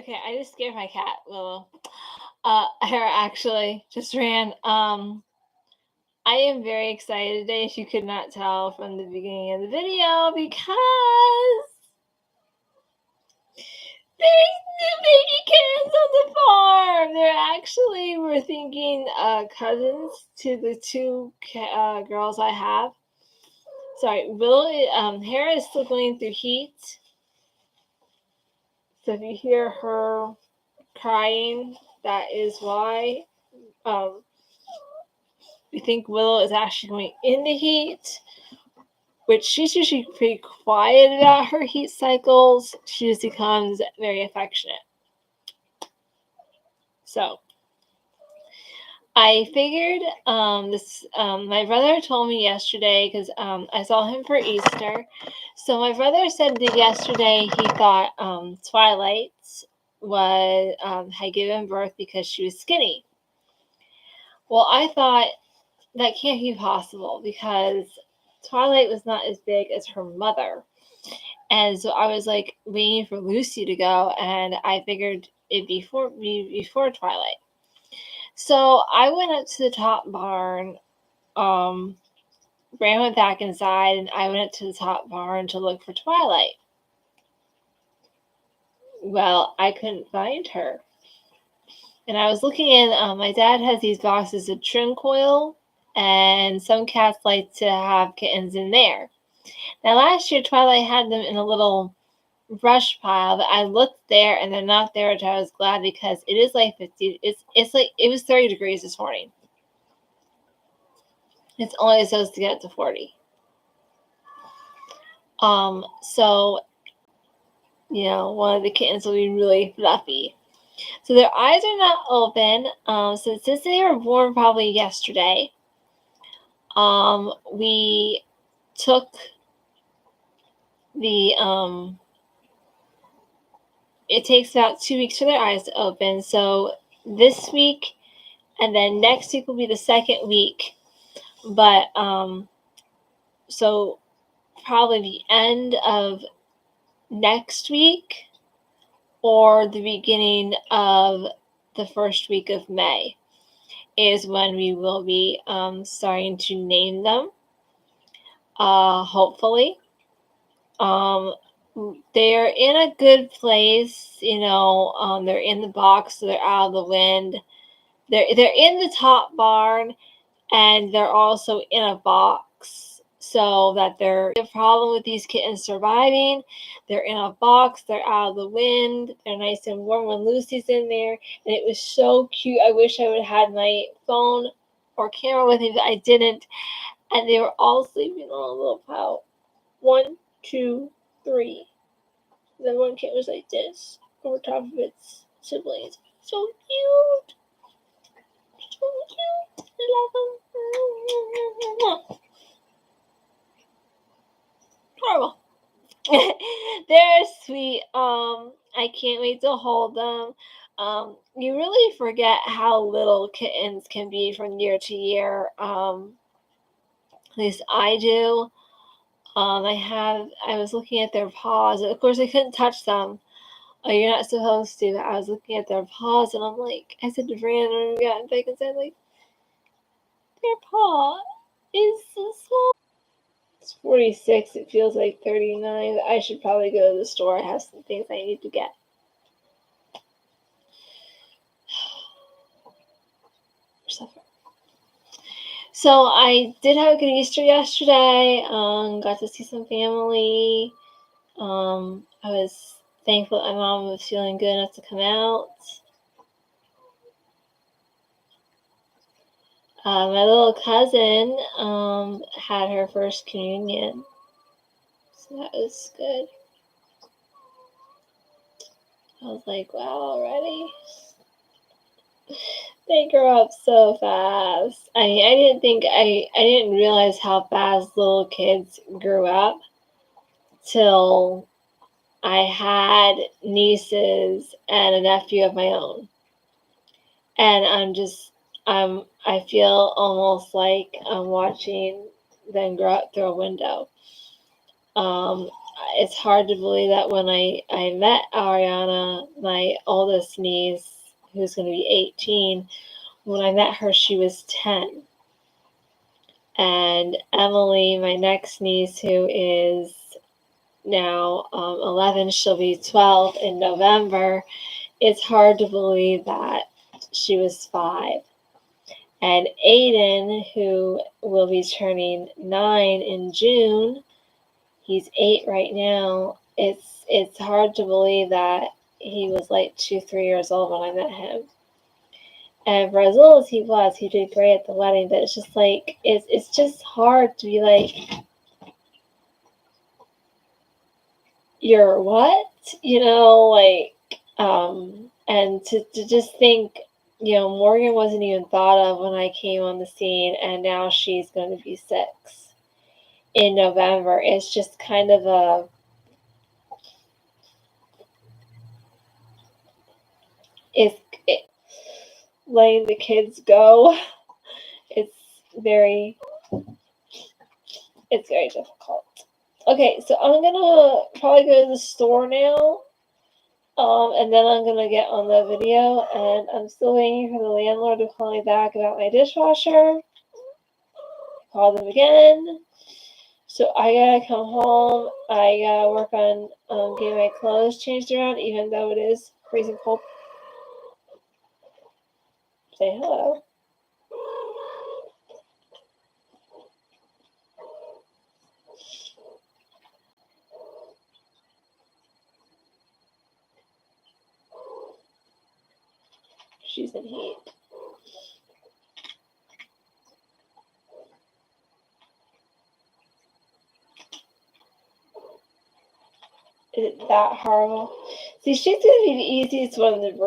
Okay, I just scared my cat, Willow. Hera actually just ran. I am very excited today, if you could not tell from the beginning of the video, because there's new baby kittens on the farm. We're thinking, cousins to the two girls I have. Sorry, Hera is still going through heat. So if you hear her crying, that is why. We think Willow is actually going into heat, which she's usually pretty quiet about her heat cycles. She just becomes very affectionate. So I figured my brother told me yesterday, because I saw him for Easter. So my brother said that yesterday he thought Twilight had given birth because she was skinny. Well, I thought that can't be possible because Twilight was not as big as her mother. And so I was like waiting for Lucy to go, and I figured it'd be before Twilight. So I went up to the top barn, Bran went back inside, and I went up to the top barn to look for Twilight. Well, I couldn't find her. And I was looking in, my dad has these boxes of trim coil, and some cats like to have kittens in there. Now, last year, Twilight had them in a little brush pile, but I looked there and they're not there, which I was glad, because it is like 50. It's like it was 30 degrees this morning. It's only supposed to get to 40. So one of the kittens will be really fluffy. So their eyes are not open. So since they were born probably yesterday, we took the it takes about 2 weeks for their eyes to open. So this week and then next week will be the second week. But so probably the end of next week or the beginning of the first week of May is when we will be starting to name them. Hopefully. They're in a good place, they're in the box, so they're out of the wind. They're in the top barn, and they're also in a box, so that they're a problem with these kittens surviving. They're in a box, they're out of the wind, they're nice and warm when Lucy's in there, and it was so cute. I wish I would have had my phone or camera with me, but I didn't. And they were all sleeping on a little pile. 1, 2, 3. Then one kitten was like this over top of its siblings. So cute. So cute. I love them. Horrible. They're sweet. I can't wait to hold them. You really forget how little kittens can be from year to year. At least I do. I was looking at their paws. Of course, I couldn't touch them. Oh, you're not supposed to. I was looking at their paws, and I said to Brandon when we got back and said, their paw is so small. It's 46. It feels like 39. I should probably go to the store. I have some things I need to get. So I did have a good Easter yesterday. Got to see some family. I was thankful that my mom was feeling good enough to come out. My little cousin had her first communion, so that was good. I was like, wow, already? They grow up so fast. I didn't realize how fast little kids grew up till I had nieces and a nephew of my own. And I feel almost like I'm watching them grow up through a window. it's hard to believe that when I met Ariana, my oldest niece, who's going to be 18, when I met her, she was 10. And Emily, my next niece, who is now 11, she'll be 12 in November. It's hard to believe that she was 5. And Aiden, who will be turning 9 in June, he's 8 right now. It's hard to believe that he was like 2-3 years old when I met him. And for as little as he did great at the wedding. But it's just like it's just hard to be like, you're what? And to just think, Morgan wasn't even thought of when I came on the scene, and now she's going to be 6 in November. It's just kind of letting the kids go. It's very difficult. Okay, so I'm gonna probably go to the store now. And then I'm gonna get on the video, and I'm still waiting for the landlord to call me back about my dishwasher. Call them again. So I gotta come home. I gotta work on getting my clothes changed around, even though it is freezing cold. Say hello. She's in heat. Is it that horrible? See, she's gonna be the easiest one to breathe.